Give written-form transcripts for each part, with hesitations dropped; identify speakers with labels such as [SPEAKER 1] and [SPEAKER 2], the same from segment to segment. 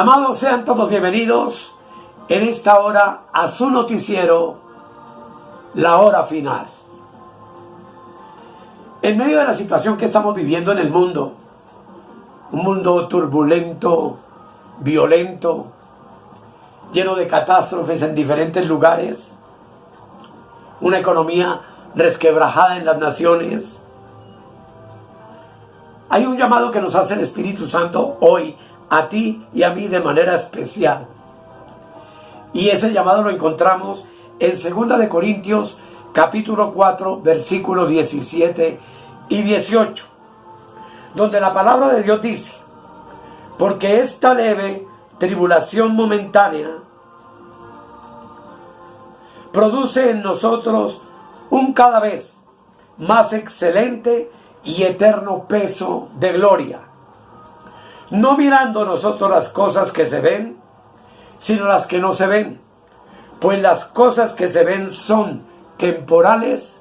[SPEAKER 1] Amados, sean todos bienvenidos en esta hora a su noticiero, La Hora Final. En medio de la situación que estamos viviendo en el mundo, un mundo turbulento, violento, lleno de catástrofes en diferentes lugares, una economía resquebrajada en las naciones, hay un llamado que nos hace el Espíritu Santo hoy a ti y a mí de manera especial. Y ese llamado lo encontramos en 2 de Corintios capítulo 4 versículos 17 y 18, donde la palabra de Dios dice: porque esta leve tribulación momentánea produce en nosotros un cada vez más excelente y eterno peso de gloria, no mirando nosotros las cosas que se ven, sino las que no se ven, pues las cosas que se ven son temporales,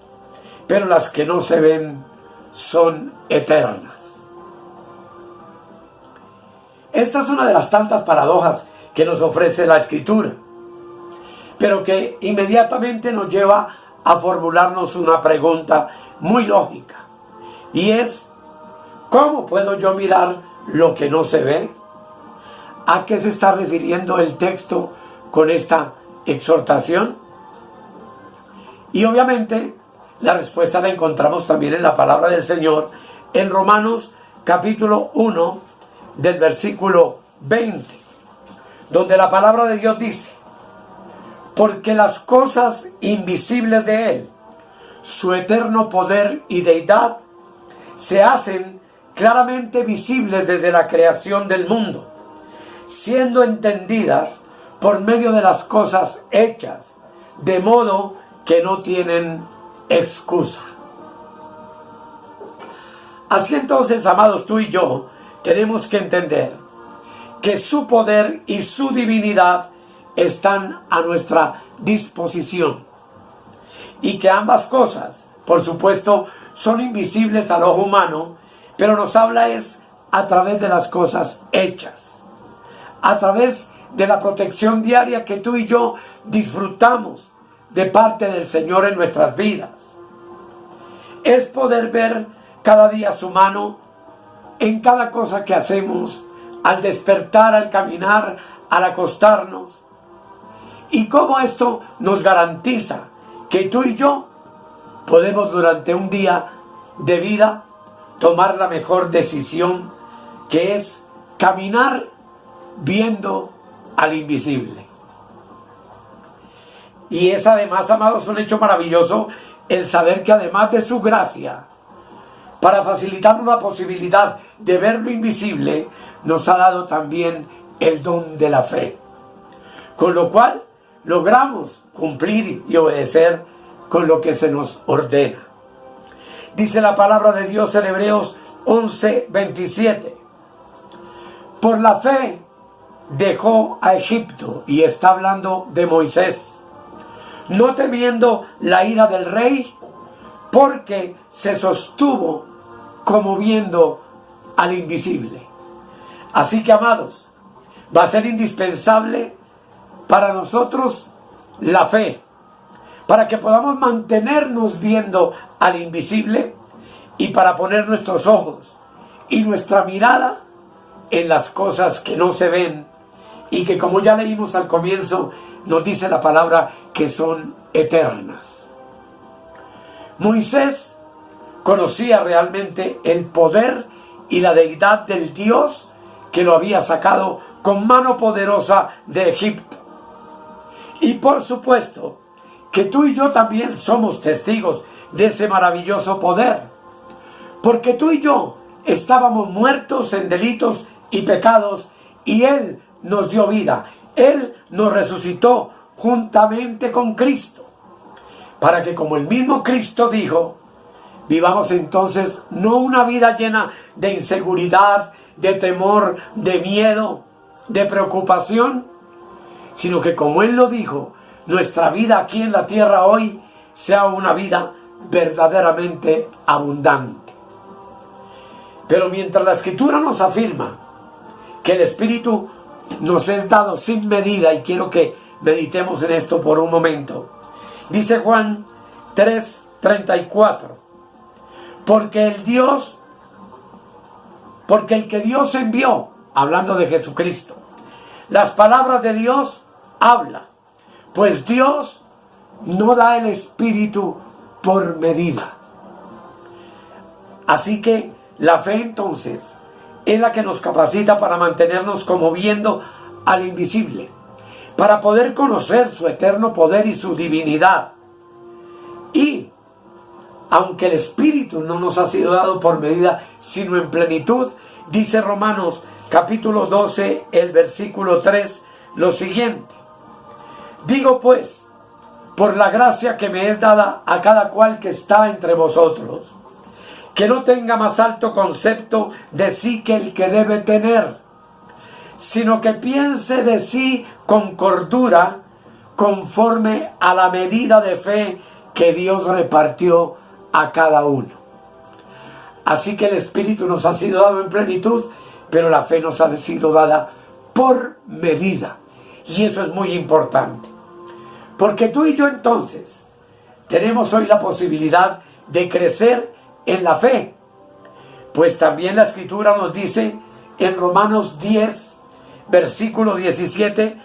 [SPEAKER 1] pero las que no se ven son eternas. Esta es una de las tantas paradojas que nos ofrece la Escritura, pero que inmediatamente nos lleva a formularnos una pregunta muy lógica, y es: ¿cómo puedo yo mirar lo que no se ve? ¿A qué se está refiriendo el texto con esta exhortación? Y obviamente la respuesta la encontramos también en la palabra del Señor, en Romanos capítulo 1 del versículo 20, donde la palabra de Dios dice: porque las cosas invisibles de Él, su eterno poder y deidad, se hacen claramente visibles desde la creación del mundo, siendo entendidas por medio de las cosas hechas, de modo que no tienen excusa. Así entonces, amados, tú y yo tenemos que entender que su poder y su divinidad están a nuestra disposición, y que ambas cosas, por supuesto, son invisibles al ojo humano, pero nos habla es a través de las cosas hechas, a través de la protección diaria que tú y yo disfrutamos de parte del Señor en nuestras vidas. Es poder ver cada día su mano en cada cosa que hacemos, al despertar, al caminar, al acostarnos, y cómo esto nos garantiza que tú y yo podemos durante un día de vida tomar la mejor decisión, que es caminar viendo al invisible. Y es además, amados, un hecho maravilloso el saber que además de su gracia, para facilitarnos la posibilidad de ver lo invisible, nos ha dado también el don de la fe, con lo cual logramos cumplir y obedecer con lo que se nos ordena. Dice la palabra de Dios en Hebreos 11:27: por la fe dejó a Egipto, y está hablando de Moisés, no temiendo la ira del rey, porque se sostuvo como viendo al invisible. Así que, amados, va a ser indispensable para nosotros la fe, para que podamos mantenernos viendo al invisible, y para poner nuestros ojos y nuestra mirada en las cosas que no se ven, y que, como ya leímos al comienzo, nos dice la palabra que son eternas. Moisés conocía realmente el poder y la deidad del Dios que lo había sacado con mano poderosa de Egipto. Y por supuesto que tú y yo también somos testigos de ese maravilloso poder, porque tú y yo estábamos muertos en delitos y pecados, y Él nos dio vida. Él nos resucitó juntamente con Cristo, para que, como el mismo Cristo dijo, vivamos entonces no una vida llena de inseguridad, de temor, de miedo, de preocupación, sino que, como Él lo dijo, nuestra vida aquí en la tierra hoy sea una vida verdaderamente abundante. Pero mientras la Escritura nos afirma que el Espíritu nos es dado sin medida, y quiero que meditemos en esto por un momento. Dice Juan 3:34, porque el que Dios envió, hablando de Jesucristo, las palabras de Dios habla, pues Dios no da el Espíritu por medida. Así que la fe entonces es la que nos capacita para mantenernos como viendo al invisible, para poder conocer su eterno poder y su divinidad. Y aunque el Espíritu no nos ha sido dado por medida, sino en plenitud, dice Romanos capítulo 12, el versículo 3, lo siguiente: digo pues, por la gracia que me es dada a cada cual que está entre vosotros, que no tenga más alto concepto de sí que el que debe tener, sino que piense de sí con cordura, conforme a la medida de fe que Dios repartió a cada uno. Así que el Espíritu nos ha sido dado en plenitud, pero la fe nos ha sido dada por medida. Y eso es muy importante, porque tú y yo entonces tenemos hoy la posibilidad de crecer en la fe, pues también la Escritura nos dice en Romanos 10, versículo 17,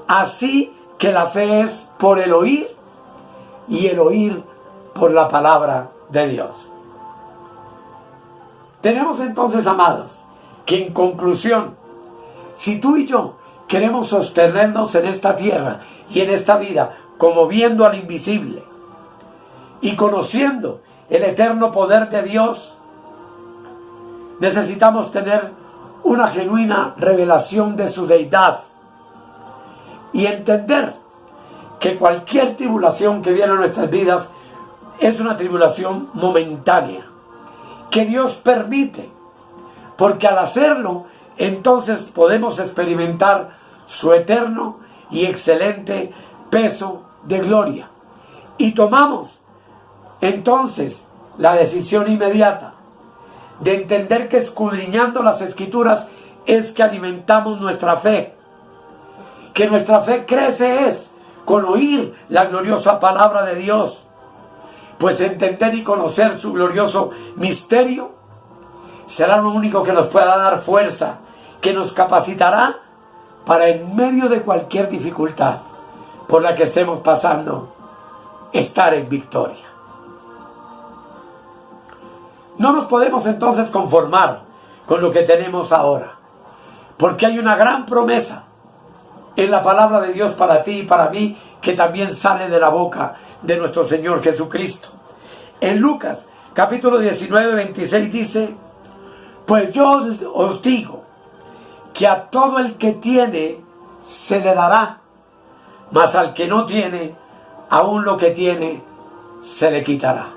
[SPEAKER 1] así que la fe es por el oír, y el oír por la palabra de Dios. Tenemos entonces, amados, que en conclusión, si tú y yo queremos sostenernos en esta tierra y en esta vida como viendo al invisible y conociendo el eterno poder de Dios, necesitamos tener una genuina revelación de su deidad y entender que cualquier tribulación que viene a nuestras vidas es una tribulación momentánea, que Dios permite, porque al hacerlo, entonces podemos experimentar su eterno y excelente peso de gloria. Y tomamos entonces la decisión inmediata de entender que escudriñando las Escrituras es que alimentamos nuestra fe, que nuestra fe crece es con oír la gloriosa palabra de Dios, pues entender y conocer su glorioso misterio será lo único que nos pueda dar fuerza, que nos capacitará para en medio de cualquier dificultad por la que estemos pasando, estar en victoria. No nos podemos entonces conformar con lo que tenemos ahora, porque hay una gran promesa en la palabra de Dios para ti y para mí, que también sale de la boca de nuestro Señor Jesucristo. En Lucas capítulo 19, 26 dice: pues yo os digo que a todo el que tiene se le dará, mas al que no tiene, aún lo que tiene se le quitará.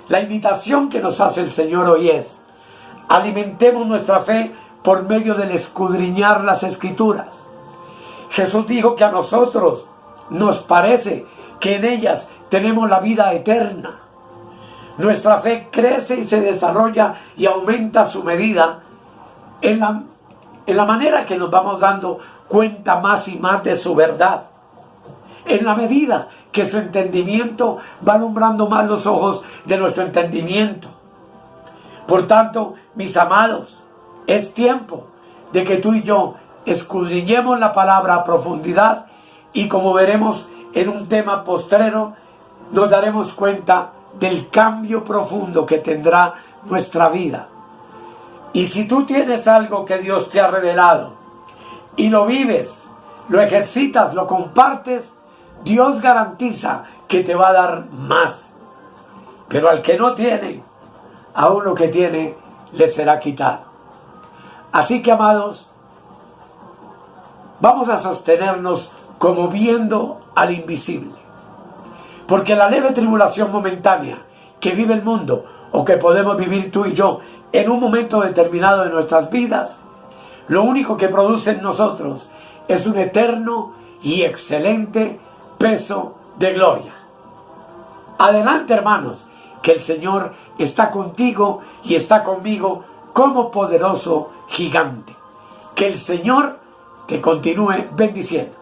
[SPEAKER 1] La invitación que nos hace el Señor hoy es: alimentemos nuestra fe por medio del escudriñar las Escrituras. Jesús dijo que a nosotros nos parece que en ellas tenemos la vida eterna. Nuestra fe crece y se desarrolla y aumenta a su medida en la manera que nos vamos dando cuenta más y más de su verdad. En la medida que su entendimiento va alumbrando más los ojos de nuestro entendimiento. Por tanto, mis amados, es tiempo de que tú y yo escudriñemos la palabra a profundidad, y como veremos en un tema postrero, nos daremos cuenta del cambio profundo que tendrá nuestra vida. Y si tú tienes algo que Dios te ha revelado y lo vives, lo ejercitas, lo compartes, Dios garantiza que te va a dar más. Pero al que no tiene, aún lo que tiene le será quitado. Así que, amados, vamos a sostenernos como viendo al invisible. Porque la leve tribulación momentánea que vive el mundo, o que podemos vivir tú y yo en un momento determinado de nuestras vidas, lo único que produce en nosotros es un eterno y excelente peso de gloria. Adelante, hermanos, que el Señor está contigo y está conmigo como poderoso gigante. Que el Señor te continúe bendiciendo.